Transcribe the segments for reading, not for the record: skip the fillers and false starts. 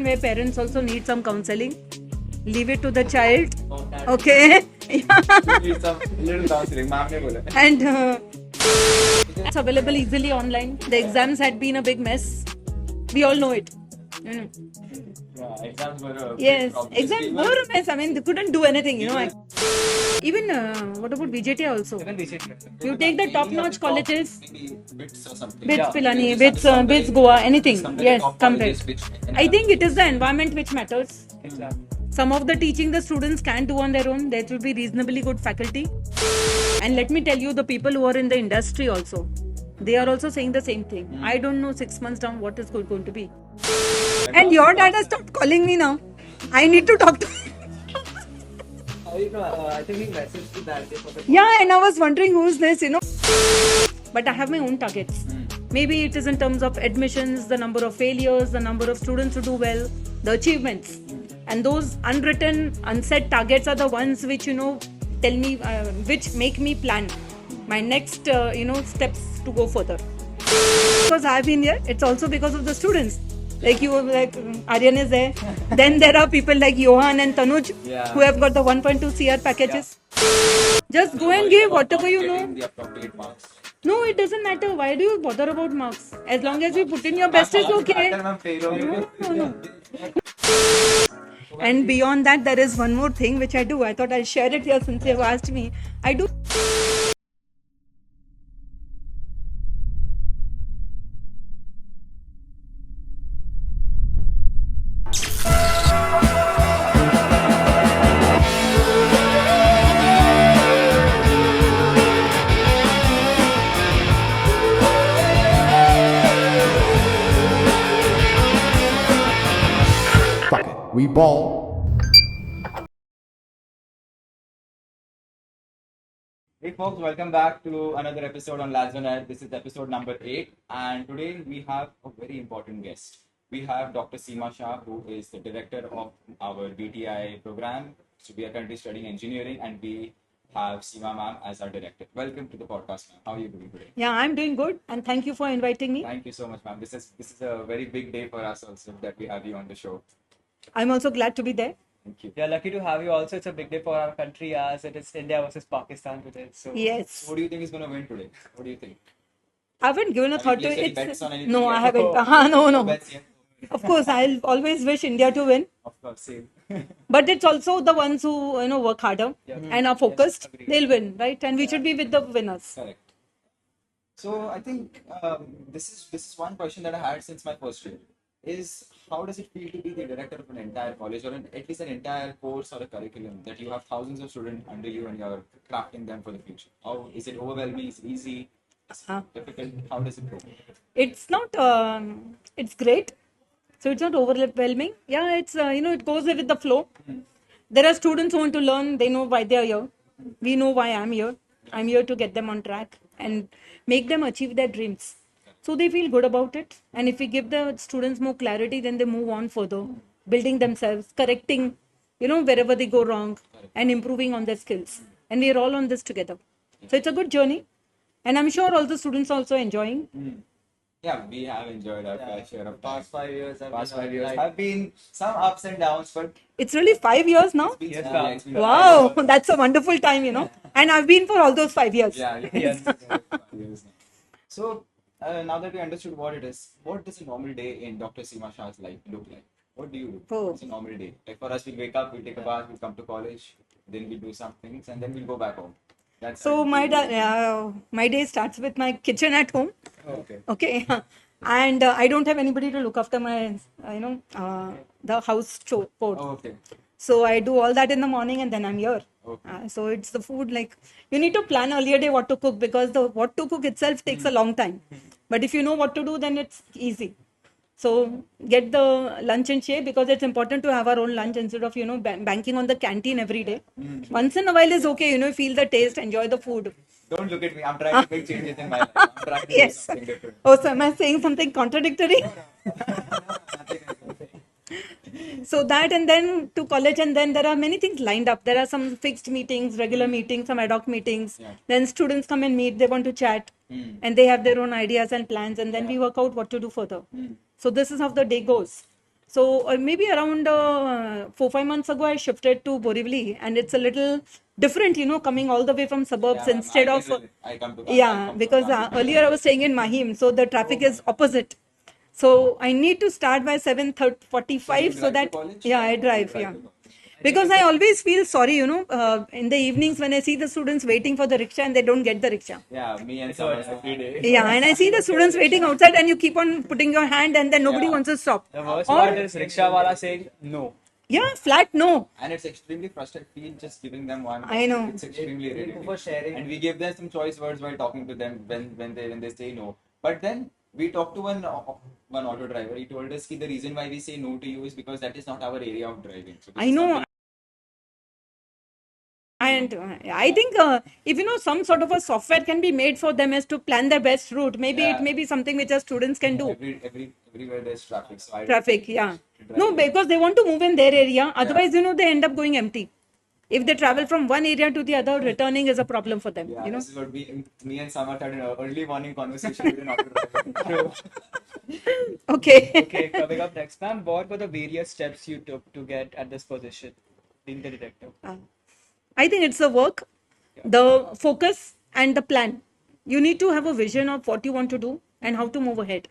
Where parents also need some counseling. Leave it to the child. Okay. Need some little counseling. Ma'am ne bola. And it's available easily online. The exams had been a big mess. We all know it. Yeah, exams were a big Yes, problem. exams were a mess. I mean, they couldn't do anything, you know. Even what about BJT also? You take the top-notch colleges, Maybe bits or something. BITS Yeah, Pilani, maybe BITS, some BITS very- Goa, anything. some very Yes, top compare. colleges which I think it is the environment which matters. Exactly. Some of the teaching the students can do on their own. There will be reasonably good faculty. And let me tell you, the people who are in the industry also, they are also saying the same thing. I don't know 6 months down what is going to be. And your dad has stopped calling me now. I need to talk to him. I think he messaged you that day for the Yeah, and I was wondering who's this, you know. But I have my own targets. Maybe it is in terms of admissions, the number of failures, the number of students who do well, the achievements. And those unwritten, unset targets are the ones which, you know, tell me, which make me plan my next, steps to go further. Because I've been here, it's also because of the students. Like you, like Aryan is there. Then there are people like Johan and Tanuj who have got the 1.2 CR packages. Just go and give whatever you know. Getting the appropriate marks. No, it doesn't matter. Why do you bother about marks? As long as you put in your best, is okay. After ma'am fail hoge. No. And beyond that, there is one more thing which I do. I thought I'll share it here since you've asked me. I do. Fuck it, we ball. Hey folks, welcome back to another episode on LadsOnAir. This is episode number 8, and today we have a very important guest. We have Dr. Seema Shah, who is the director of our BTI program. So we are currently studying engineering, and we have Seema ma'am as our director. Welcome to the podcast, ma'am. How are you doing today? Yeah, I'm doing good. And thank you for inviting me. Thank you so much, ma'am. This is a very big day for us also that we have you on the show. I'm also glad to be there. Thank you. We are lucky to have you also. It's a big day for our country as it is India versus Pakistan today. So Yes. So what do you think is going to win today? What do you think? I haven't given a Have you thought to placed any it. bets on anything No, I yet? haven't. No. Bets yet? Of course, I'll always wish India to win. Of course, same. But it's also the ones who, work harder and are focused. agreed. They'll win, right? And we should be with the winners. Correct. So I think this is one question that I had since my first year is how does it feel to be the director of an entire college or at least an entire course or a curriculum that you have thousands of students under you and you're crafting them for the future? How is it overwhelming? Is it easy? Is it difficult? How does it go? It's not, it's great. So it's not overwhelming. Yeah, it's, it goes with the flow. There are students who want to learn. They know why they're here. We know why I'm here. I'm here to get them on track and make them achieve their dreams. So they feel good about it. And if we give the students more clarity, then they move on further, building themselves, correcting, wherever they go wrong and improving on their skills. And we're all on this together. So it's a good journey. And I'm sure all the students are also enjoying. Yeah, we have enjoyed our fair share of past 5 years. past 5 years have been some ups and downs, but It's really 5 years now. Yes, yeah, ma'am. it's been Wow, that's a wonderful time, And I've been for all those 5 years. Yeah, Yes. yes. So now that we understood what it is, what does a normal day in Dr. Seema Shah's life look like? What do you do? Oh. What's a normal day? Like for us, we wake up, we take a bath, we come to college, then we do some things, and then we'll go back home. That's So our my day starts with my kitchen at home. okay. Okay. And I don't have anybody to look after my, the house chore. Oh, okay. So I do all that in the morning and then I'm here. Okay. So it's the food, like you need to plan earlier day what to cook because the what to cook itself takes a long time. But if you know what to do, then it's easy. So get the lunch in shape because it's important to have our own lunch instead of, banking on the canteen every day. Once in a while is okay, feel the taste, enjoy the food. Don't look at me. I'm trying to make changes in my life. I'm trying to Yes. do something different. Oh, so am I saying something contradictory? So that and then to college and then there are many things lined up. There are some fixed meetings, regular meetings, some ad hoc meetings. Yeah. Then students come and meet, they want to chat and they have their own ideas and plans and then we work out what to do further. So this is how the day goes. So maybe around 4-5 months ago, I shifted to Borivali, and it's a little different, coming all the way from suburbs Yeah, instead I of can relate. I come to yeah, because earlier I was staying in Mahim, so the traffic is opposite. So I need to start by 7:45 so drive to that college? yeah, I You drive, drive yeah. to college. Because I always feel sorry, in the evenings when I see the students waiting for the rickshaw and they don't get the rickshaw. Yeah, me and Summer every day. Yeah, and I see the students waiting outside and you keep on putting your hand and then nobody Yeah. wants to stop. The worst Or, part is rickshaw wala saying no. yeah, flat no. And it's extremely frustrating. Feel just giving them one. I know. It's extremely irritating. For sharing. And we give them some choice words while talking to them when they say no. But then we talked to one auto driver. He told us that the reason why we say no to you is because that is not our area of driving. So this I is know. something- And I think if some sort of a software can be made for them as to plan their best route, maybe Yeah. it may be something which our students can do. Everywhere there's traffic. So I Traffic, yeah. drive No, in. because they want to move in their area. Otherwise, they end up going empty. If they travel from one area to the other, returning is a problem for them. Yeah, this is what me and Samar had an early morning conversation with an auto driver. Okay. Okay, coming up next, ma'am, what were the various steps you took to get at this position, being the detective? I think it's the work, the focus, and the plan. You need to have a vision of what you want to do and how to move ahead.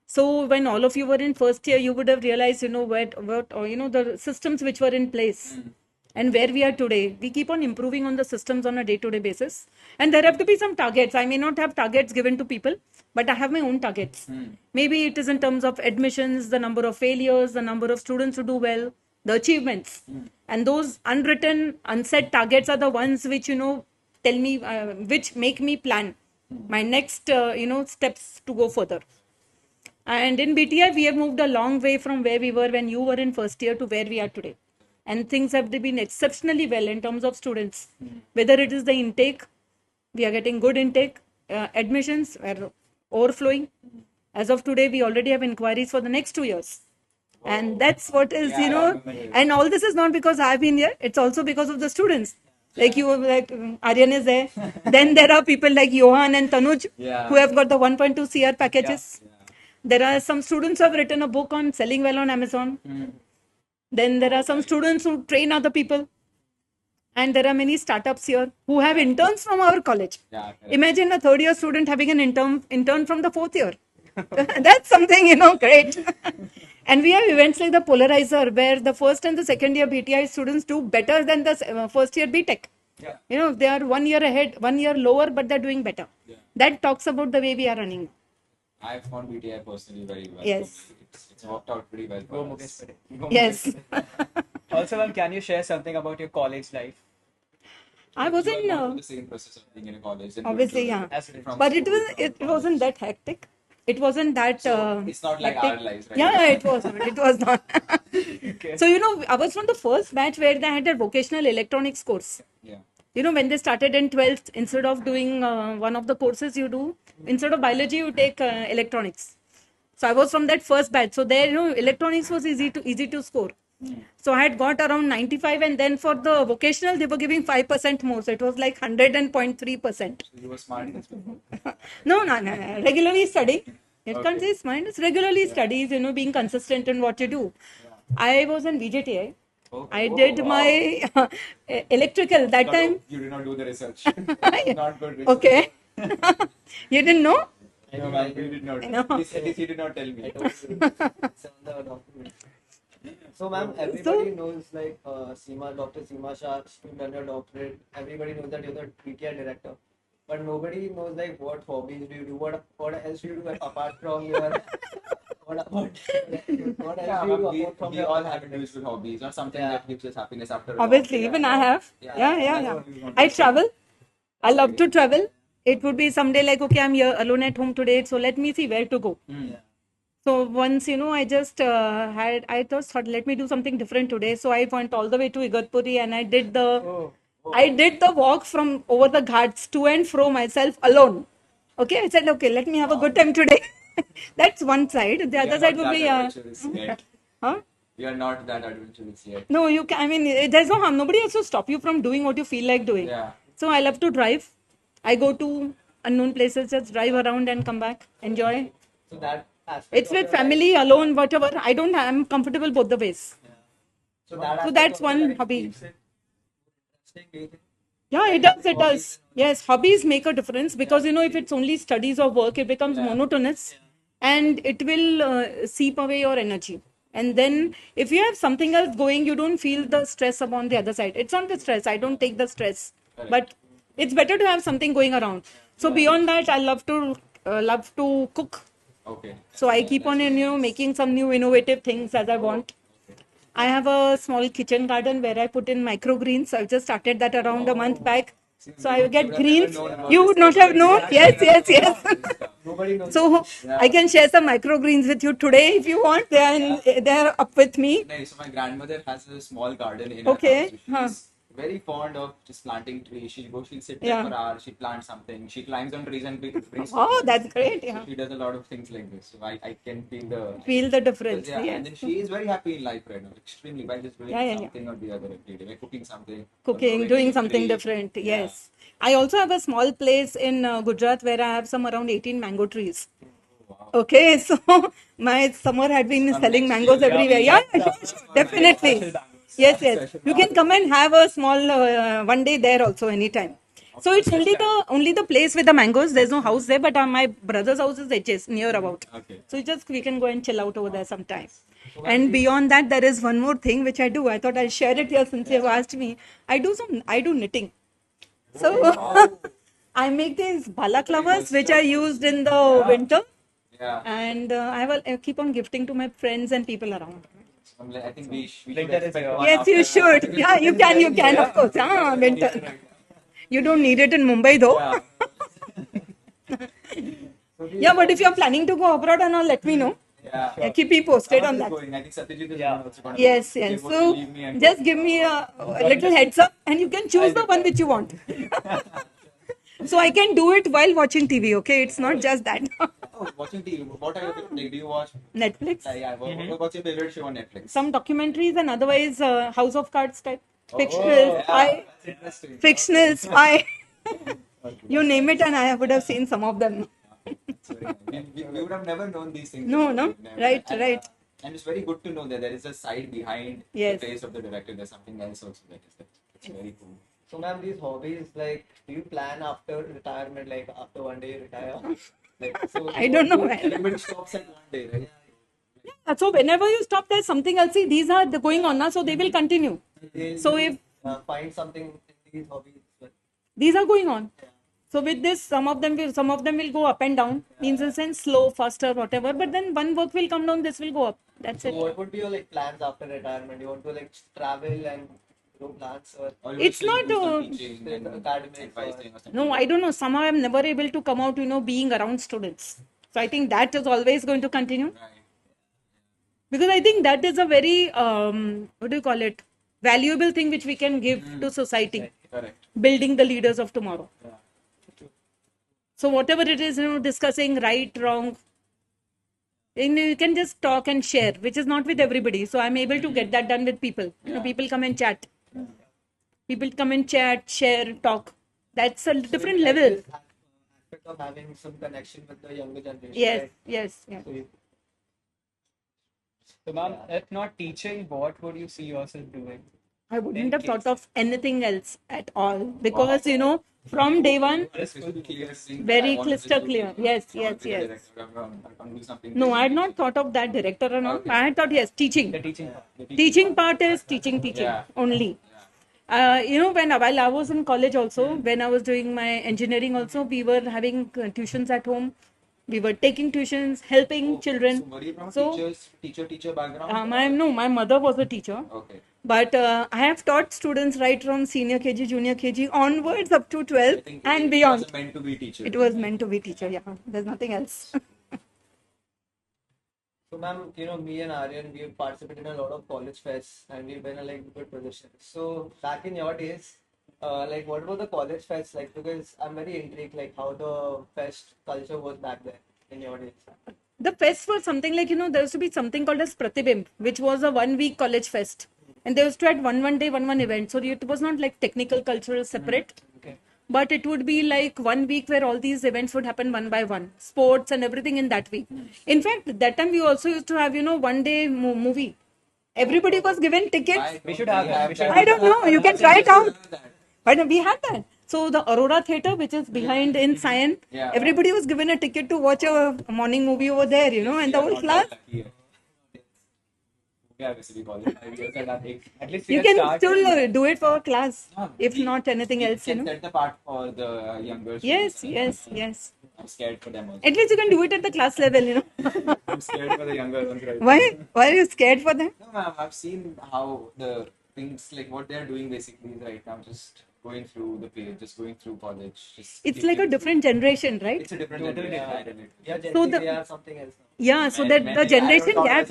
So when all of you were in first year, you would have realized, the systems which were in place and where we are today. We keep on improving on the systems on a day-to-day basis. And there have to be some targets. I may not have targets given to people, but I have my own targets. Maybe it is in terms of admissions, the number of failures, the number of students who do well, the achievements. And those unwritten, unsaid targets are the ones which, tell me, which make me plan my next, steps to go further. And in BTI, we have moved a long way from where we were when you were in first year to where we are today. And things have been exceptionally well in terms of students. Whether it is the intake, we are getting good intake. Admissions are overflowing. As of today, we already have inquiries for the next 2 years. And that's what is, Yeah, I remember it. and all this is not because I've been here. It's also because of the students. Like Aryan is there. Then there are people like Johan and Tanuj Yeah. who have got the 1.2 CR packages. Yeah. There are some students who have written a book on selling well on Amazon. Then there are some students who train other people. And there are many startups here who have interns from our college. Yeah, correct. Imagine a third year student having an intern from the fourth year. That's something, great. And we have events like the Polarizer where the first and the second year BTI students do better than the first year B.Tech. Yeah. They are 1 year ahead, 1 year lower, but they're doing better. Yeah. That talks about the way we are running. I found BTI personally very well. Yes. It's worked out pretty well Go for Mukesh us. Pare. Go Yes. Mukesh. Also, ma'am, can you share something about your college life? I was You are in, going through the same process of being in a college. and obviously, going to- yeah. As it is. from But school it from wasn't college. that hectic. It wasn't that. So, it's not like hectic. our lives, right? Yeah, it was not. It was not. Okay. So, I was from the first batch where they had a vocational electronics course. Yeah. When they started in 12th, instead of doing one of the courses you do, instead of biology, you take electronics. So I was from that first batch. So there, electronics was easy to score. So I had got around 95, and then for the vocational, they were giving 5% more. So it was like 100.3%. So you were smart in school. No. Regularly studying. It can't Okay. say smart. It's regularly studies, being consistent in what you do. I was in VJTI. Oh, I oh, did wow. my electrical that time. You did not do the research. Not good research. Okay. You didn't know? No, man, you did not. I know. At least you did not tell me. It's on the document. So, ma'am, everybody knows like Dr. Seema Shah, you've done your doctorate. Everybody knows that you're the PTI director, but nobody knows like what hobbies do you do? What else do you do apart from your what else Yeah, do you do apart from we your all have individual hobbies, not something Yeah. that gives us happiness after a Obviously, long even day. I have. Yeah, Yeah. that's what we want I to say. travel. I love to travel. It would be someday like, okay, I'm here alone at home today, so let me see where to go. So once, I just I just thought, let me do something different today. So I went all the way to Igatpuri and I did the walk from over the ghats to and fro myself alone. Okay, I said, okay, let me have a good time today. That's one side. The We other are side not would that be, adventurous yet. huh? We are not that adventurous yet. No, you can. I mean, there's no harm. Nobody has to stop you from doing what you feel like doing. Yeah. So I love to drive. I go to unknown places, just drive around and come back, enjoy. So that aspect It's of with your family, life. alone, whatever. I'm comfortable both the ways. So that So aspect that's of your one life hobby. keeps it interesting, do you think? Yeah, it Like does. It having hobbies does. and all. Yes, hobbies make a difference because if it's only studies or work, it becomes monotonous, and it will seep away your energy. And then if you have something else going, you don't feel the stress upon the other side. It's not the stress. I don't take the stress, but it's better to have something going around. So beyond that, I love to cook. Okay. So I keep on making some new innovative things as I want. I have a small kitchen garden where I put in microgreens. I've just started that around a month back. So I get greens. You would not have known. Yes, yes, yes. Nobody knows. So I can share some microgreens with you today if you want. They're up with me. Nice. So my grandmother has a small garden in Okay. her house. She's very fond of just planting trees. She'll sit there Yeah. for hours. She plants something. She climbs on trees and brings. Oh, that's great. So Yeah. she does a lot of things like this. So I can feel the Feel the difference. Yeah, and Yes. then she is very happy in life right now, extremely, by just doing Yeah. something or the other every day, like cooking something, or Cooking, growing doing a something tree. different. Yeah. Yes. I also have a small place in Gujarat where I have some around 18 mango trees. Wow. Okay, so my summer had been Come selling next mangoes year, everywhere. yeah, Yeah, definitely. Yes, yes. You can come and have a small one day there also anytime. So it's only the place with the mangoes. There's no house there, but my brother's house is HS near about. Okay. So we can go and chill out over there sometime. And beyond that, there is one more thing which I do. I thought I'll share it here since you have asked me. I do knitting. So I make these balaclavas which are used in the winter, Yeah. and I keep on gifting to my friends and people around. I think we should Winter is expect here. one Yes, you after- should. Yeah, you can, of course. Ah, winter. You don't need it in Mumbai though. Yeah, but if you're planning to go abroad and all, let me know. Yeah. Yeah, keep me posted Someone on is that. going. I think Satyajit is Yeah. also going. Yes, He's yes. supposed to So leave me and just give me a little heads up, and you can choose the one which you want. So I can do it while watching TV. Okay, it's not just that. Oh, watching TV. What are your like? Do you watch? Netflix, Yeah. What's your favorite show on Netflix? some documentaries, and otherwise House of Cards type, Oh, fictional spy, that's interesting. fictional spy. You name it, and I would have seen some of them. Sorry. We would have never known these things. No, no. Never. Right, And, right. And it's very good to know that there is a side behind Yes. the face of the director. There's something else also that is there. It's very cool. So ma'am, these hobbies, like, do you plan after retirement, like after one day you retire? Like, so I don't know when. Everybody stops at one day, right? So whenever you stop, there's something else. See, these are going on now, so they will continue. So if find something in these hobbies, but these are going on, so with this, some of them will go up and down. Means in a sense, slow, faster, whatever. But then one work will come down, this will go up. That's so it. what would be your like plans after retirement? You want to like travel and do plans or Or you It's still not, do some uh, teaching in and the academics advising or something. No, I don't know. Somehow I'm never able to come out, being around students. So I think that is always going to continue. Right. Because I think that is a very, what do you call it, valuable thing which we can give to society, Correct. building the leaders of tomorrow. Yeah. So whatever it is, discussing right, wrong, you can just talk and share, which is not with everybody. So I'm able to get that done with people. People come and chat. People come and chat, share, talk. That's a different you like level. this aspect of having some connection with the younger generation. Yes, right? yes, yeah. So you, So, ma'am, if not teaching, what would you see yourself doing? I wouldn't have thought of anything else at all because, from day one, very crystal clear. Yes, yes, yes. No, I had not thought of that director or not. I had thought, yes, teaching. The teaching part. Teaching part is teaching Yeah. only. While I was in college also, when I was doing my engineering also, we were having tuitions at home. We were taking tuitions, helping children. So were you from a So, teacher background? my mother was a teacher. Okay. But I have taught students right from senior KG, junior KG onwards up to I 12 think and it beyond. wasn't meant to be teacher. It was meant to be teacher, yeah. There's nothing else. so ma'am, me and Aryan, we have participated in a lot of college fests and we've been in like good positions. So back in your days, like what were the college fests like? Because I'm very intrigued like how the fest culture was back then in your days. The fest was something like, there used to be something called as Pratibimb, which was a 1 week college fest. And they used to have one day, one event. So it was not like technical, cultural separate. Okay. but it would be like 1 week where all these events would happen one by one, sports and everything in that week. In fact, that time we also used to have, one day movie. Everybody was given tickets. We should have that. We should I don't know. You can try it out. But we had that. So the Aurora Theatre, which is behind in Sion, Yeah. everybody was given a ticket to watch a morning movie over there, and the whole class. Yeah, basically call it 5 years and I think At least we You can can start. still do it for a class, if we- not anything we else, can set the part for the younger Yes, students. yes. I'm scared for them also. At least you can do it at the class level, I'm scared for the younger ones right Why? Why are you scared for them? now. No, ma'am, I've seen how the things, like what they're doing basically is right now, just going through the page, just going through college. Just It's keeping like a through. different generation, right? It's a different Totally generation, I different. relate. Yeah, Gen So Z, the- they are something else now. Yeah, so that the generation gap.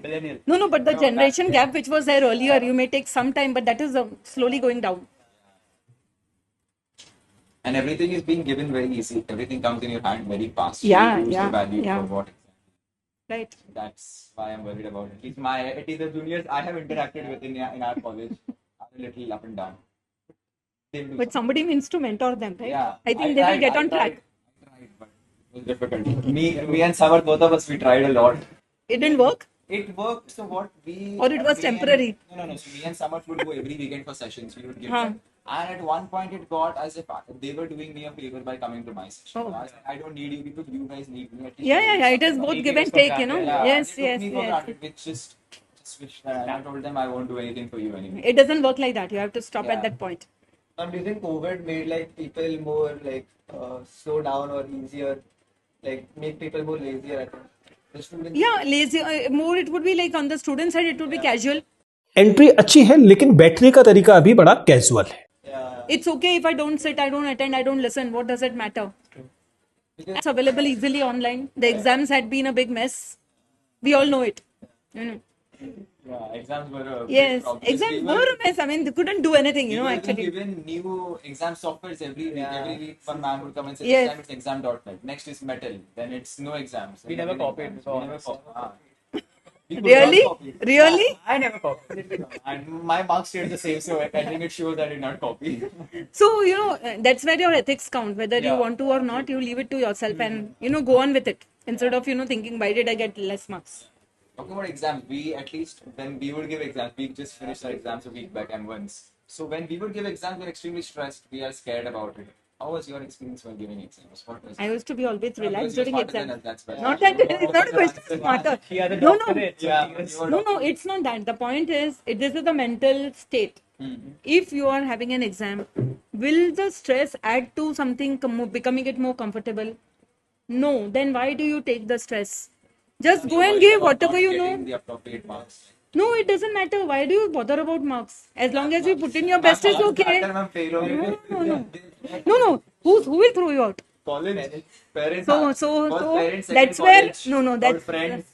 Millennial. No, but the No, generation that- gap which was there earlier, you may take some time, but that is slowly going down. And everything is being given very easy. Everything comes in your hand very fast. Yeah, You use yeah, the value yeah. for what exactly. Right. That's why I'm worried about it. At least the juniors I have interacted with in our college are a little up and down. They'll do But somebody needs to mentor them, right? Yeah, I think they will get on track. I tried, but it was difficult. Me and Samar, both of us, we tried a lot. It didn't work? It worked. So what we Or it was me and- temporary? No. So me and Samar would go every weekend for sessions. We would give Huh. them. And at one point, it got as if they were doing me a favor by coming to my session. Oh. I was like, I don't need you because you guys need me. At least Yeah. It is both Taking give and it for take, granted. Yeah, Yes, they took me for yes. granted, which just switched that. And I told them I won't do anything for you anymore. It doesn't work like that. You have to stop Yeah. at that point. Do you think COVID made like people more like slow down or easier, like make people more lazier? I think the students. Yeah, lazy. More it would be like on the student side, it would be casual. Entry अच्छी है लेकिन बैठने का तरीका अभी बड़ा casual है. Yeah. It's okay if I don't sit, I don't attend, I don't listen. What does it matter? It's available easily online. The exams had been a big mess. We all know it. Yeah, exams were a big Yes, problem. exams We were a mess. I mean, they couldn't do anything, we were being actually. given new exam softwares every week. Yeah. Every week, one man would come and say, Yes. this time it's exam.net. Next is metal. Then it's no exams. We And never again copied exams. before. We never copied. We could Really? not copy. Really? I never copied. And my marks stayed the same, so I think it shows that I did not copy. So, that's where your ethics count. Whether you Yeah. want to or not, you leave it to yourself and, go on with it. Instead of, thinking, why did I get less marks? Talking about exams, we at least when we would give exams, we just finished our exams a week back M1s. So when we would give exams, we're extremely stressed. We are scared about it. How was your experience while giving exams? What was I used to be always relaxed You're during smarter than exams. us, that's why. Not that it's not a question of smarter. He had a No, no. doctorate. so Yeah, he was- you were No, it's not that. The point is, this is the mental state. If you are having an exam, will the stress add to something, becoming it more comfortable? No. Then why do you take the stress? Just go and Worried give about whatever not you getting know. the appropriate marks. No, it doesn't matter. Why do you bother about marks? As long as you put in your best, is okay. After I'm fail No. Who will throw you out? College, parents. So first parents, second that's where college, no, third that's friends,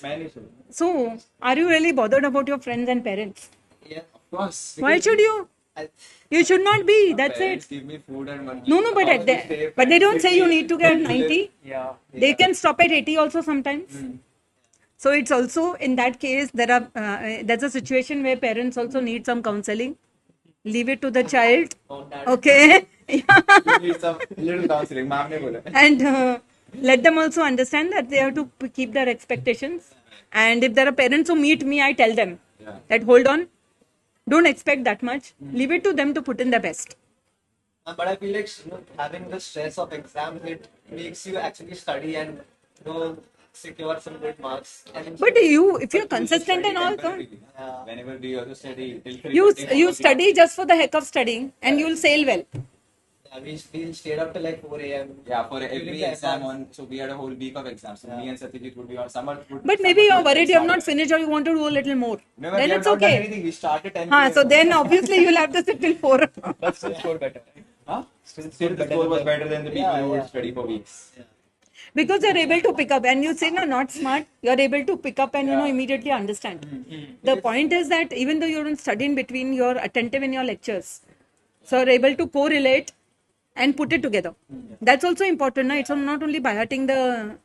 manage. so. Are you really bothered about your friends and parents? Yeah. Of course. Why should you? I, You should not be. That's Parents it. give me food and money. No, but How much stay, but they don't friends say you give me- need to get 90. Yeah. They can stop at 80 also sometimes. So it's also in that case there's a situation where parents also need some counseling. Leave it to the child. on that. Okay. You need some little counseling. Ma'am ne bola. And let them also understand that they have to keep their expectations. And if there are parents who meet me, I tell them Yeah. that hold on, don't expect that much. Leave it to them to put in their best. But I feel like having the stress of exams, it makes you actually study and secure some good marks. And But if you're consistent and all, Yeah. Whenever we also study, till 3:30 you hours, study just for the heck of studying and you'll sail well. We stayed up till like 4 a.m. Yeah, for every During the exam FRs. on, so we had a whole week of exams. So me and Satyajit would be on summer. But maybe you're worried you have not finished or you want to do a little more. No, Then we have it's not done okay. anything. We started 10 Huh, p.m. so then obviously you'll have to sit till 4. But still score better. Huh? Still Still, the score was better than the people Yeah, who would yeah. study for weeks. Because you're able to pick up and you say no, not smart, you're able to pick up and immediately understand. The point is that even though you don't study in between, you're attentive in your lectures. So you're able to correlate and put it together. That's also important. It's not only by hearting the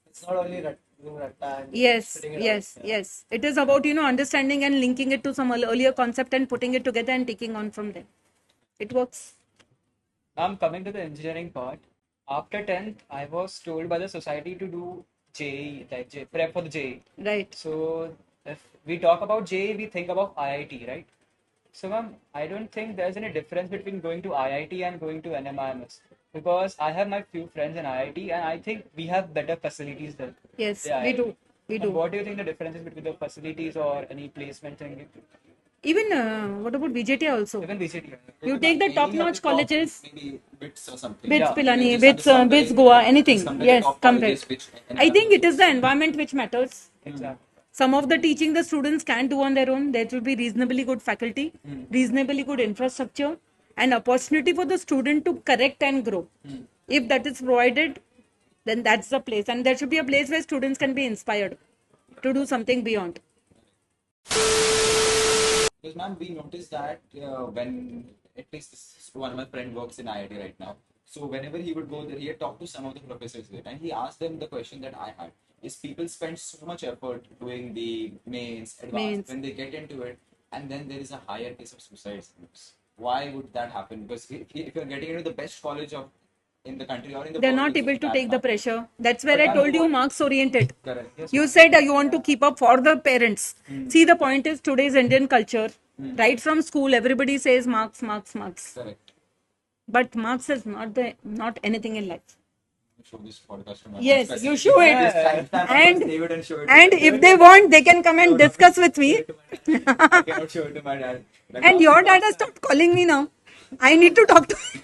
It's not only doing ratta and yes, spitting it yes, out. yes. It is about understanding and linking it to some earlier concept and putting it together and taking on from there. It works. I'm coming to the engineering part. After 10th, I was told by the society to do JEE, like prep for the JEE. Right. So if we talk about JEE, we think about IIT, right? So, ma'am, I don't think there's any difference between going to IIT and going to NMIMS because I have my few friends in IIT and I think we have better facilities there. Yes, Yeah, we do. We And do. what do you think the difference is between the facilities or any placement thing? Even what about VJT also? Even VCT. You take the Any of top-notch top, colleges, maybe bits or something. BITS Yeah. Pilani, Just BITS, compare BITS the- Goa, just anything. compare the Yes, top compare. colleges which I think it is the environment which matters. Exactly. Some of the teaching the students can do on their own. There will be reasonably good faculty, reasonably good infrastructure, and opportunity for the student to correct and grow. If that is provided, then that's the place. And there should be a place where students can be inspired to do something beyond. Because ma'am, we noticed that when at least one of my friend works in IIT right now. So whenever he would go there, he had talked to some of the professors there, and he asked them the question that I had: is people spend so much effort doing the mains, advanced, Mains. when they get into it, and then there is a higher case of suicides. Why would that happen? Because if you're getting into the best college of in the country or in the They're world, not it's able to that take the hard. pressure. That's where But I then told you what- marks oriented. Correct. Yes, You said you want to keep up for the parents. See, the point is today's Indian culture, right from school, everybody says marks, marks, marks. correct. But marks is not anything in life. Show this podcast to my Yes, friends. you show it. Just timestamp And- save it and show it. to And them. if they want, they can come and discuss with me. I cannot show it to my dad. Like, And your dad has stopped calling me now. I need to talk to him.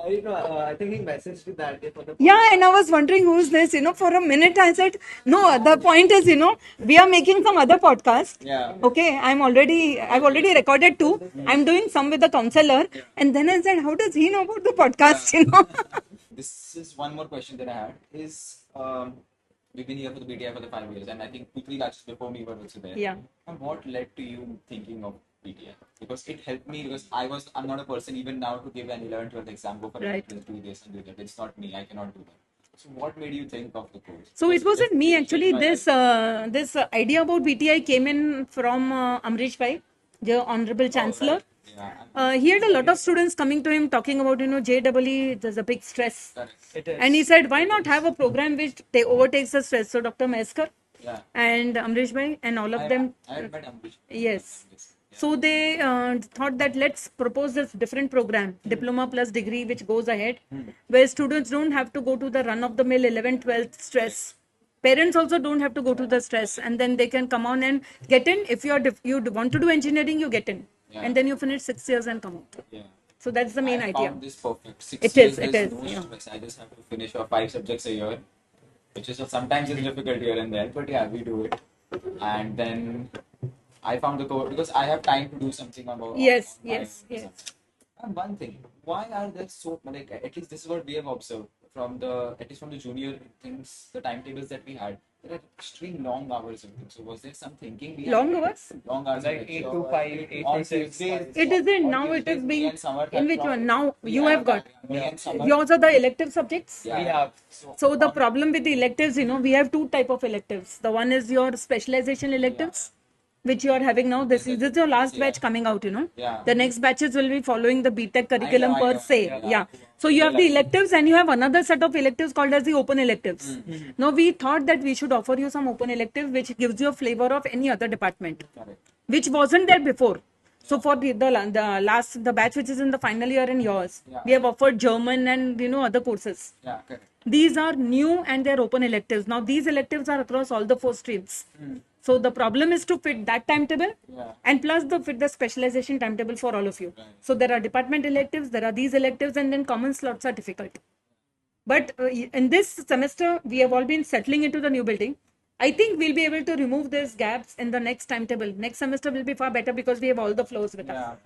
I don't know. I think he messaged you that day for the. Yeah, and I was wondering who's this. For a minute I said, no, the point is, we are making some other podcast. Yeah. Okay, I've already recorded two. I'm doing some with the counselor. And then I said, how does he know about the podcast, This is one more question that I had. We've been here for the BTI for the 5 years, and I think 2-3 batches before me were also there. Yeah. And what led to you thinking of BTI? Because it helped me because I'm not a person even now to give an 11th, 12th exam, go for Right. it, do this and do that. It's not me. I cannot do that. So what made you think of the course? So it wasn't me actually. My This idea about BTI came in from Amrish Bhai, the Honorable Chancellor. Yeah. He had a lot of students coming to him talking about JEE. There's a big stress, Correct. It is. and he said, why not have a program which overtakes the stress? So Dr. Meskar Yeah. and Amrish Bhai and all of them. I had met Amrish. Yes. Yeah. So they thought that let's propose this different program, diploma plus degree, which goes ahead, where students don't have to go to the run-of-the-mill 11th, 12th stress. Parents also don't have to go to the stress, and then they can come on and get in. If you want to do engineering, you get in, Yeah. and then you finish 6 years and come out. Yeah. So that's the main I idea. found this perfect. It Years, is, it there's is, no yeah. stress. I just have to finish off 5 subjects a year, which is sometimes is difficult here and there, but yeah, we do it. And then I found the course because I have time to do something about. Yes, on my yes, own. yes. And one thing, why are there so like at least this is what we have observed from the junior things, the timetables that we had. There are extreme long hours of them. So was there some thinking behind Long it? hours? Long hours. Like of 8 lecture. to 5, 8 On to 6. Tuesdays, It isn't on now. It Tuesdays, is me being and Samar in have which from- one now we you have got. Me and Samar. Yours are the elective subjects. Yeah. We have. So the problem with the electives, we have two type of electives. The one is your specialization electives, which you are having now. This is your last batch coming out, Yeah. The next batches will be following the B.Tech curriculum I per know. se. Yeah. Yeah. So you have the electives and you have another set of electives called as the open electives. Now we thought that we should offer you some open elective which gives you a flavor of any other department, Correct. which wasn't there before. So for the batch which is in the final year in yours, Yeah. we have offered German and other courses. Yeah, correct. These are new and they're open electives. Now these electives are across all the 4 streams. So the problem is to fit that timetable Yeah. and plus fit the specialization timetable for all of you. Right. So there are department electives, there are these electives, and then common slots are difficult. But in this semester, we have all been settling into the new building. I think we'll be able to remove these gaps in the next timetable. Next semester will be far better because we have all the flows with Yeah. us.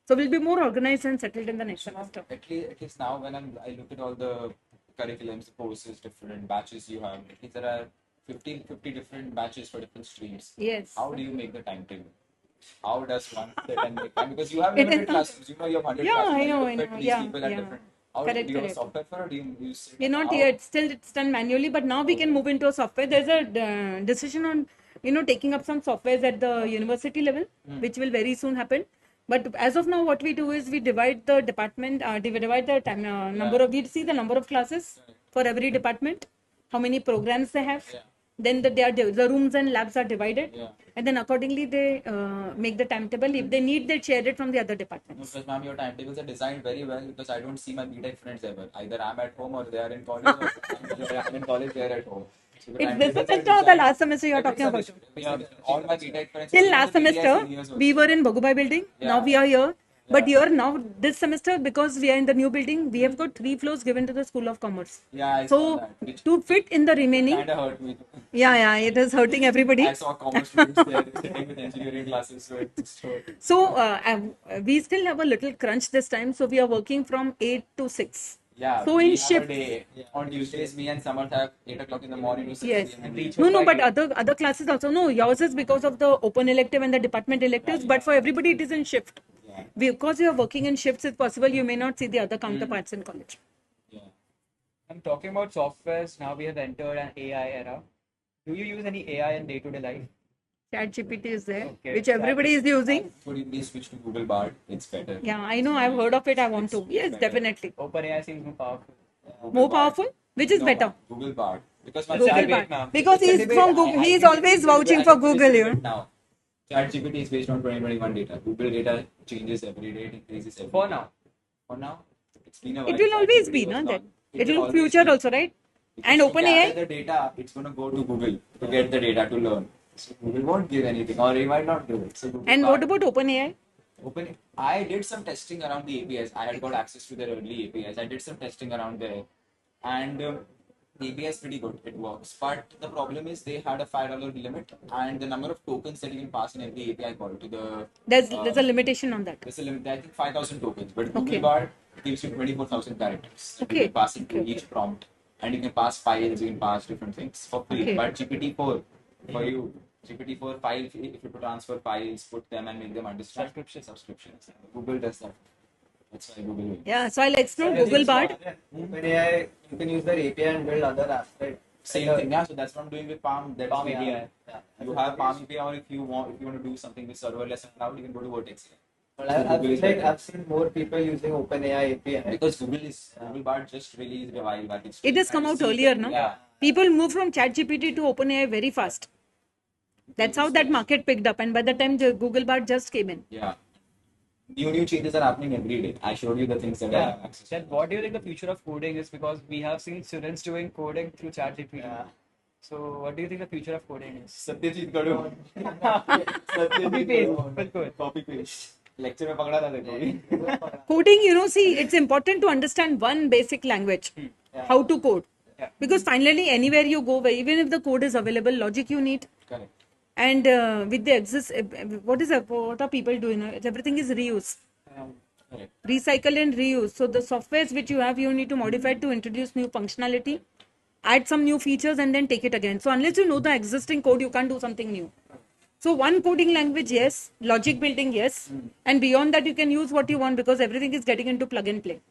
So we'll be more organized and settled in the next semester. At least now when I look at all the curriculums, the courses, different batches you have, at least there are 50 different batches for different streams. Yes. How do you make the timetable? How does one sit and make time? Because you have It limited is- classrooms. You have 100 Yeah, classrooms. I You know, have to I fit know. these Yeah, people at yeah. different. How Correct, do you have a correct. software for it, or do you sit? We're not how- yet. Still, it's done manually, but now we can move into a software. There's a decision on, taking up some softwares at the university level, which will very soon happen. But as of now, what we do is we divide the department, we divide the time, number of, we see the number of classes for every department, how many programs they have. Then the rooms and labs are divided. And then accordingly, they make the timetable. If they need, they share it from the other No, departments. because ma'am, your timetables are designed very well because I don't see my B.Tech friends ever. Either I'm at home or they are in college or I'm in college, they are at home. So the It's this timetables are semester or the designed- last semester you are Every talking about? semester, every semester. All my B.Tech friends. Till even last the BTech semester, seniors we also. were in Bhagubai building. Now we are here. But here now, this semester, because we are in the new building, we have got 3 floors given to the School of Commerce. Yeah, I saw So that. Which to fit in the remaining, kind of hurt me. yeah, it is hurting everybody. I saw commerce students there sitting with engineering classes, so it just hurt. So we still have a little crunch this time. So we are working from 8 to 6. Yeah, So we in have a shifts. day. On Tuesdays, me and Samarth have 8 o'clock in the morning to 6 Yes. p.m. and reach No, home. but other classes also. No, yours is because of the open elective and the department electives. But for everybody, it is in shift. Yeah. Because you are working in shifts, it's possible you may not see the other counterparts in college. Yeah. I'm talking about softwares. Now we have entered an AI era. Do you use any AI in day-to-day life? ChatGPT is there, Okay. which everybody is using. Could you please switch to Google Bard? It's better. Yeah, I know. I've heard of it. I want to. Yes, better. definitely. OpenAI seems more powerful. Google More Bard. powerful? Which is No, better? Google Bard. Because my Google debate, Bard. ma'am. Because It's a he's debate. from Google. I He's think always it's a vouching debate. for I think it's a Google. debate You know. Now, ChatGPT is based on 2021 data. Google data changes every day. It increases every For day. now. For now, it's been a It while. will always be, ChatGPT was no? not- That it will will always future be. also, right? Because And to OpenAI. gather the data, it's going to go to Google to get the data to learn. So Google won't give anything, or he might not give it. So Google And what Bard- about OpenAI? I did some testing around the APIs. I had got access to their early APIs. I did some testing around there, and the API is pretty good. It works, but the problem is they had a $5 limit, and the number of tokens that you can pass in every API call to the There's a limitation on that. there's a limit. I think 5,000 tokens, but Google Okay. Bard gives you 24,000 characters. that Okay. You can pass into Okay. each prompt, and you can pass files. You can pass different things for free. Okay. But GPT-4 for you. GPT-4 file, if you to transfer files, put them and make them understand. Subscriptions. Google does that. That's why Google will. Yeah, so I'll explore Google Bard. OpenAI, you can use their API and build other apps, right? Same thing, yeah. So that's what I'm doing with Palm. That's Palm the API. Yeah. You have Palm API, or if you want to do something with serverless and cloud, you can go to Vertex. But So I've, Google is like, better. I've seen more people using OpenAI API. Because Google Bard just released a while back. It has come out earlier, no? Yeah. People move from ChatGPT to OpenAI very fast. That's how that market picked up. And by the time the Google Bard just came in. Yeah. New changes are happening every day. I showed you the things that I have access to. Then what do you think the future of coding is? Because we have seen students doing coding through ChatGPT. Yeah. So what do you think the future of coding is? Satyajit Gadu. Copy paste. Bilkul. Copy paste. Lecture में पकड़ा था देखो. Coding, see, it's important to understand one basic language, how to code. Yeah. Because finally, anywhere you go, even if the code is available, logic you need. Correct. And with the what are people doing? Everything is reuse. Correct. Recycle and reuse. So the softwares which you have, you need to modify to introduce new functionality, add some new features, and then take it again. So unless you know the existing code, you can't do something new. So one coding language, yes. Logic building, yes. And beyond that, you can use what you want because everything is getting into plug and play.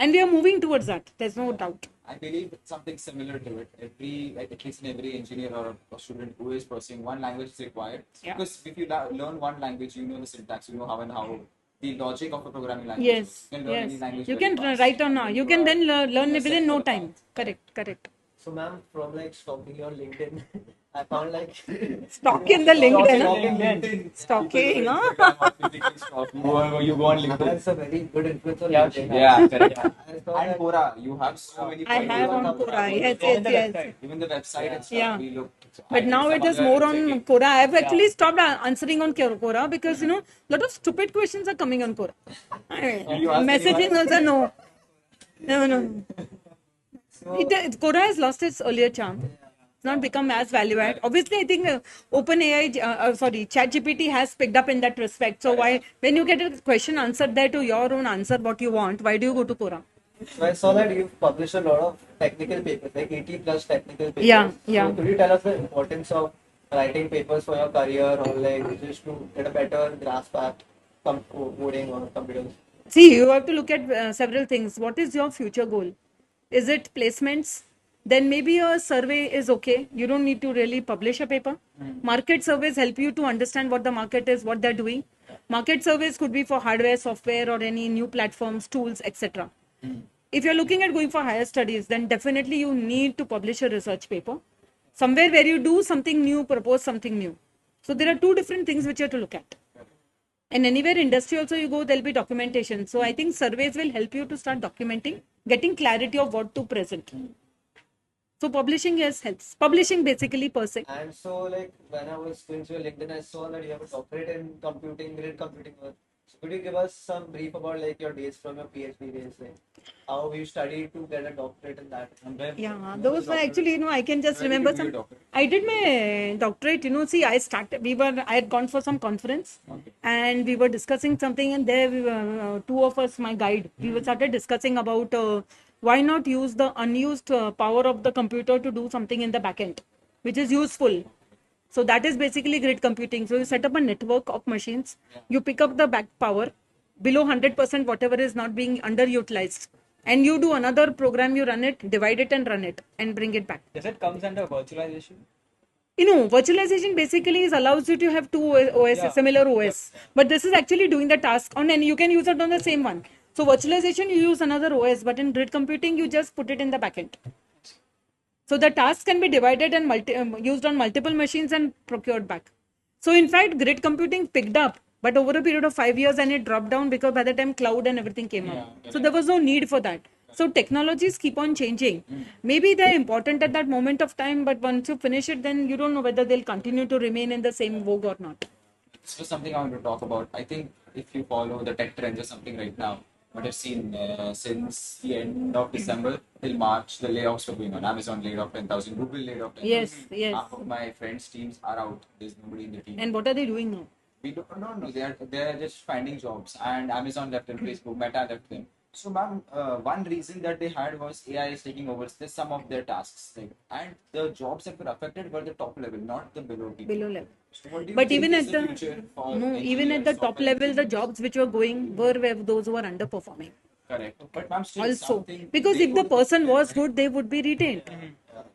And we are moving towards that. There's no doubt. I believe it's something similar to it. At least in every engineer or a student who is pursuing one language is required. Yeah. Because if you learn one language, you know the syntax, you know how and how the logic of a programming language. Yes. is. You can learn any Yes. language You very can fast. write on. You can then learn You're set within no for the time. path. Correct. So, ma'am, from like stalking your LinkedIn, I found like Stock in the LinkedIn. LinkedIn. Stalking, huh? You go on LinkedIn. that's a very good influence on Yeah, LinkedIn. Yeah, correct. I saw And that- Quora, you have so many. I have on followers. Quora. Yes. Even the website and stuff. Yeah. We looked. I But did now some it is other more on checking. Quora. I've actually stopped answering on Quora because lot of stupid questions are coming on Quora. Did you ask Messaging anyone? also no. Quora has lost its earlier charm. It's not become as value add. Obviously, I think ChatGPT has picked up in that respect. So why, when you get a question answered there to your own answer what you want, why do you go to Quora? So I saw that you've published a lot of technical papers, like 80 plus technical papers. Yeah. So could you tell us the importance of writing papers for your career or like just to get a better grasp at coding or computers? See, you have to look at several things. What is your future goal? Is it placements? Then maybe a survey is okay. You don't need to really publish a paper. Market surveys help you to understand what the market is, what they're doing. Market surveys could be for hardware, software, or any new platforms, tools, etc. If you're looking at going for higher studies, then definitely you need to publish a research paper somewhere where you do something new, propose something new. So there are two different things which you have to look at. And anywhere industry also you go, there'll be documentation. So I think surveys will help you to start documenting, getting clarity of what to present. So publishing, yes, helps. Publishing basically per se. And so, like, when I was going through your LinkedIn, I saw that you have a doctorate in computing, grid computing. So could you give us some brief about like your days from your PhD days, like how you studied to get a doctorate in that? And where- Yeah, those were actually, I can just Where did remember you do your some. doctorate? I did my doctorate, see, I had gone for some conference and we were discussing something, and there we were, two of us, my guide, we were started discussing about why not use the unused power of the computer to do something in the back end, which is useful. So that is basically grid computing. So you set up a network of machines, you pick up the back power below 100%, whatever is not being underutilized. And you do another program, you run it, divide it and run it and bring it back. Does it comes under virtualization? Virtualization basically allows you to have two OS, similar OS. But this is actually doing the task on, and you can use it on the same one. So virtualization, you use another OS, but in grid computing, you just put it in the backend. So the task can be divided and used on multiple machines and procured back. So in fact, grid computing picked up, but over a period of 5 years, and it dropped down because by the time cloud and everything came up. So there was no need for that. So technologies keep on changing. Maybe they're important at that moment of time, but once you finish it, then you don't know whether they'll continue to remain in the same vogue or not. This was something I want to talk about. I think if you follow the tech trends or something right now, what I've seen since the end of December till March, the layoffs were going on. Amazon laid off 10,000, Google laid off 10,000. Yes. Half of my friends' teams are out. There's nobody in the team. And what are they doing now? We don't know. They are just finding jobs. And Amazon left them, Facebook, Meta left them. So, ma'am, one reason that they had was AI is taking over some of their tasks. And the jobs that were affected were the top level, not the below people. Below level. So what do you But think even is at the the future for even at the engineers, top software level, the engineers? jobs which were going were those who were underperforming. Correct. But ma'am, still Also, something because they if the could- person was good, they would be retained.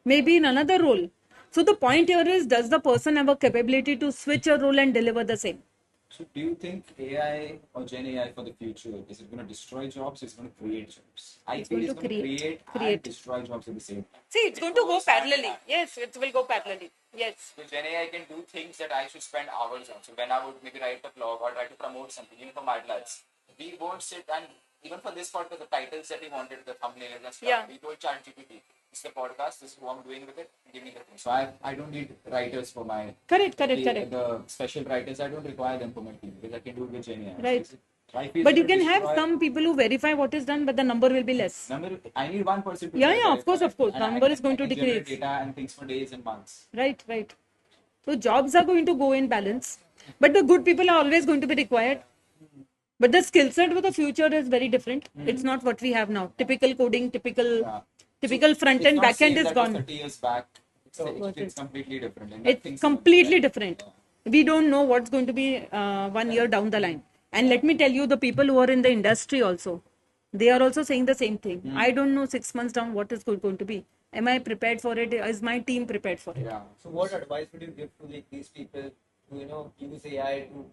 Maybe in another role. So the point here is, does the person have a capability to switch a role and deliver the same? So do you think AI or Gen AI for the future, is it going to destroy jobs or is it going to create jobs? I feel it's going to create and destroy jobs at the same time. See, it's going to go parallelly. Yes, it will go parallelly. Yes. So Gen AI can do things that I should spend hours on. So when I would maybe write a blog or try to promote something, even for Madlads, we won't sit and even for this podcast, the titles that we wanted, the thumbnails and stuff, we told ChatGPT, this is the podcast, this is who I'm doing with it, give me the thing. So I don't need writers for my Correct. the special writers. I don't require them for my team because I can do it with Gen AI. Right. So I feel But it's you can gonna have destroy- some people who verify what is done, but the number will be less. I need one person to Yeah, verify of course. and Number is going I to can generate decrease. data and things for days and months. Right. So jobs are going to go in balance, but the good people are always going to be required. But the skill set for the future is very different. It's not what we have now. Typical coding, typical front end, back end is gone. 30 years back. It's completely different. And It's completely different. We don't know what's going to be 1 year down the line. And let me tell you, the people who are in the industry also, they are also saying the same thing. I don't know 6 months down what is going to be. Am I prepared for it? Is my team prepared for it? Yeah. So what advice would you give to like these people to use AI to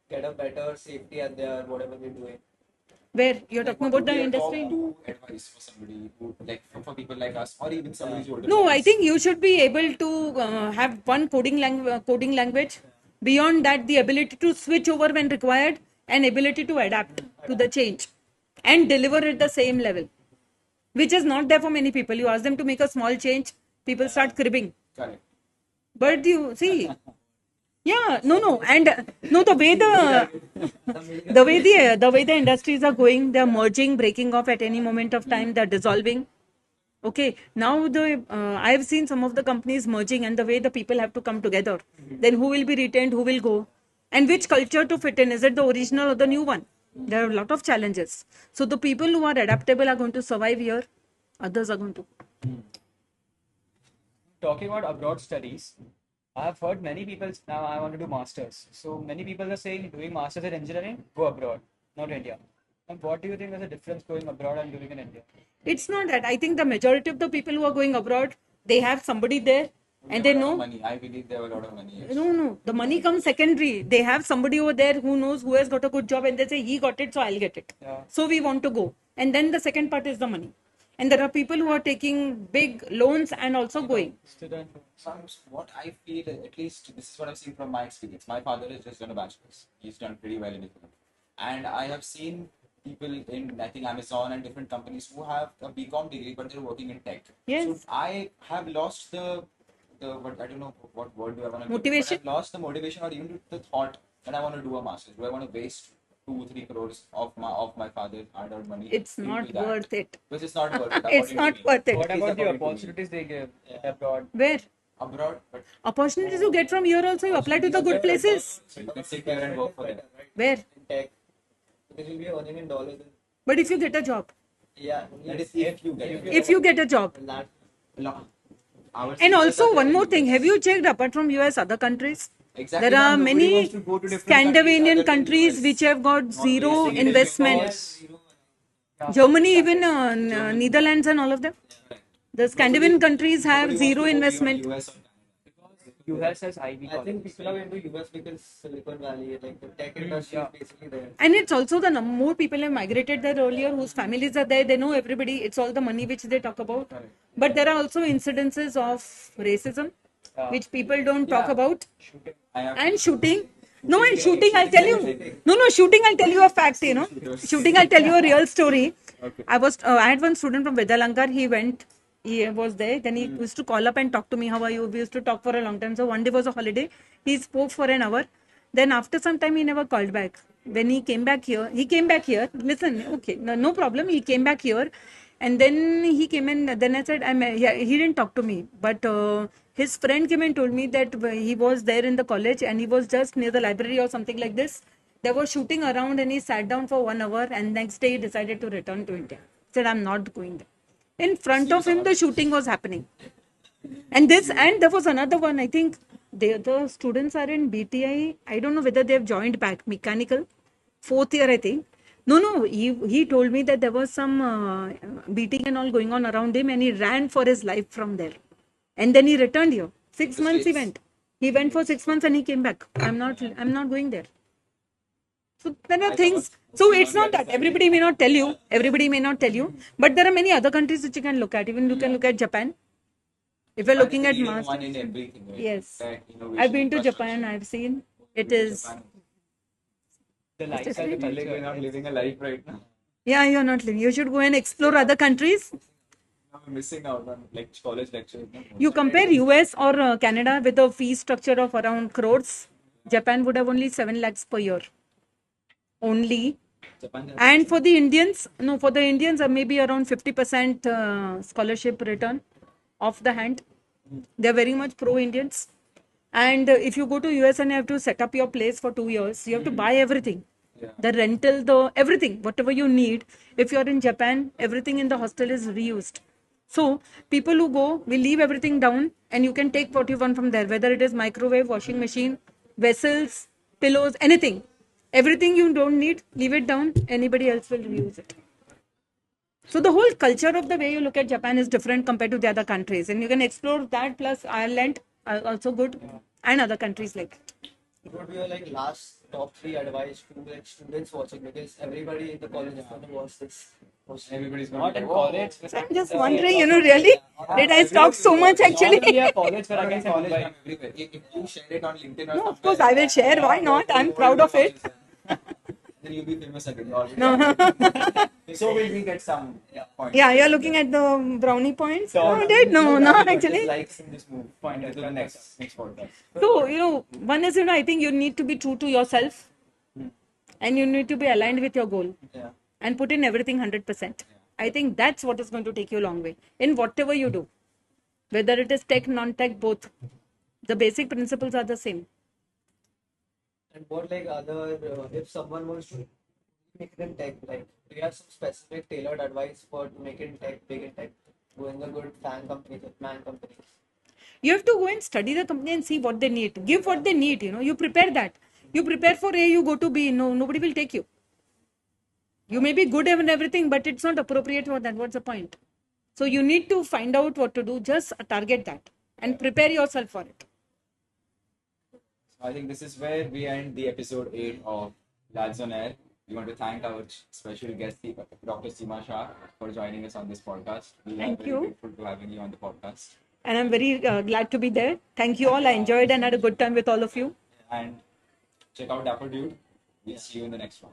get a better safety at their whatever they're doing? Where you're talking about the industry? Advice for somebody who, like, for people like us, or even somebody who's older. No, than I us. think you should be able to have one coding language. Beyond that, the ability to switch over when required and ability to adapt to the change and deliver at the same level, which is not there for many people. You ask them to make a small change, people start cribbing. Correct. But you see, the way the industries are going, they're merging, breaking off at any moment of time, they're dissolving. Okay, now I've seen some of the companies merging, and the way the people have to come together. Then who will be retained, who will go, and which culture to fit in? Is it the original or the new one? There are a lot of challenges. So the people who are adaptable are going to survive here. Others are going to. Talking about abroad studies, I have heard many people now I want to do masters. So many people are saying doing masters in engineering, go abroad, not India. And what do you think is the difference going abroad and doing in India? It's not that. I think the majority of the people who are going abroad, they have somebody there And they know. Money. I believe they have a lot of money. Yes. No. The money comes secondary. They have somebody over there who knows who has got a good job, and they say he got it, so I'll get it. Yeah. So we want to go. And then the second part is the money. And there are people who are taking big loans and also going. Student. What I feel, at least this is what I've seen from my experience. My father has just done a bachelor's. He's done pretty well in it. And I have seen people in, I think, Amazon and different companies who have a BCom degree, but they're working in tech. Yes. So I have lost the what, I don't know what word do I want to Motivation? I've lost the motivation or even the thought that I want to do a master's. Do I want to waste 2-3 crores of my father's hard-earned money? It's into not that? worth it. Which is not worth it. It's according to not me. worth it. What At least about the according to me. opportunities they give abroad? Where? Abroad, but Opportunities you get from here also, you apply to the good places. so you can sit here and work for them. Where? In tech. Because you'll be earning in dollars. But if you get a job. Yeah. That is if you get it. If you get a job. And that, Our And seniors also are one there more in thing, US. have you checked apart from US other countries? Exactly, There are ma'am. Nobody many wants to go to different Scandinavian other than countries US. which have got zero wasting it. investment. Yeah. Germany, even Netherlands and all of them. The Scandinavian countries have Nobody wants zero to go beyond investment. US or Canada. US has Ivy I think colleges. people are into US because Silicon Valley, like the tech industry is basically there. And it's also the more people have migrated there earlier whose families are there. They know everybody. It's all the money which they talk about. But there are also incidences of racism which people don't talk about. I have And shooting. No, and shooting, I'll tell you. No, shooting, I'll tell you a fact, you know. Shooting, I'll tell you a real story. I had one student from Vedalankar. He was there. Then he used to call up and talk to me. How are you? We used to talk for a long time. So one day was a holiday. He spoke for an hour. Then after some time, he never called back. When he came back here, Listen, okay, no problem. He came back here. And then he came in. Then I said, he didn't talk to me. But his friend came and told me that he was there in the college and he was just near the library or something like this. They were shooting around and he sat down for 1 hour and next day he decided to return to India. He said, I'm not going there. In front of him, the shooting was happening. And there was another one. I think the students are in BTI. I don't know whether they have joined back mechanical, 4th year, I think. No. He told me that there was some beating and all going on around him, and he ran for his life from there. And then he returned here. 6 months he went. He went for 6 months and he came back. I'm not going there. So there are things. So it's not that everybody may not tell you, but there are many other countries which you can look at. Even you can look at Japan. If you're looking at Mars, Mars, one in everything, right? yes. Tech, innovation, I've been to infrastructure. Japan. I've seen it is. Japan. The lights are the I feel like we're culture. not living a life right now. Yeah, you're not living. You should go and explore other countries. I'm missing out on like college lectures. You compare US or Canada with a fee structure of around crores. Japan would have only 7 lakhs per year. Only. Japan has And for the Indians, maybe around 50% scholarship return off the hand. They're very much pro-Indians. And if you go to US and you have to set up your place for 2 years, you have to buy everything. Yeah. The rental, everything, whatever you need. If you're in Japan, everything in the hostel is reused. So people who go will leave everything down and you can take what you want from there, whether it is microwave, washing machine, vessels, pillows, anything. Everything you don't need, leave it down, anybody else will reuse it. So the whole culture of the way you look at Japan is different compared to the other countries. And you can explore that plus Ireland, also good, and other countries like that. What would be your like last top 3 advice to like students watching, because everybody in the college is going to watch this. everybody's Not in going college. So I'm just wondering, really? Did I talk so much actually? Not only a college, but I can say college Mumbai. from everywhere. If you share it on LinkedIn or No, of somewhere, course I will share. Why not? I'm proud of it. Then you'll be famous again. Already. No. So will we get some points? Yeah, you're looking at the brownie points? So- No, did? No, not Just actually. likes in this move. Point to the next podcast. So, one is, I think you need to be true to yourself and you need to be aligned with your goal Yeah. and put in everything 100%. I think that's what is going to take you a long way in whatever you do, whether it is tech, non-tech, both. The basic principles are the same. And what like other, if someone wants to make it in tech, like do you have some specific tailored advice for to make it in tech, big in tech, going a good fan companies, man companies? You have to go and study the company and see what they need. Give what they need, you prepare that. You prepare for A, you go to B. No, nobody will take you. You may be good and everything, but it's not appropriate for that. What's the point? So you need to find out what to do. Just target that. and prepare yourself for it. I think this is where we end the episode 8 of Lads on Air. We want to thank our special guest, Dr. Seema Shah, for joining us on this podcast. We are Thank very you. grateful to having you on the podcast. And I'm very glad to be there. Thank you all. I enjoyed and had a good time with all of you. And check out Dapper Dude. We'll see you in the next one.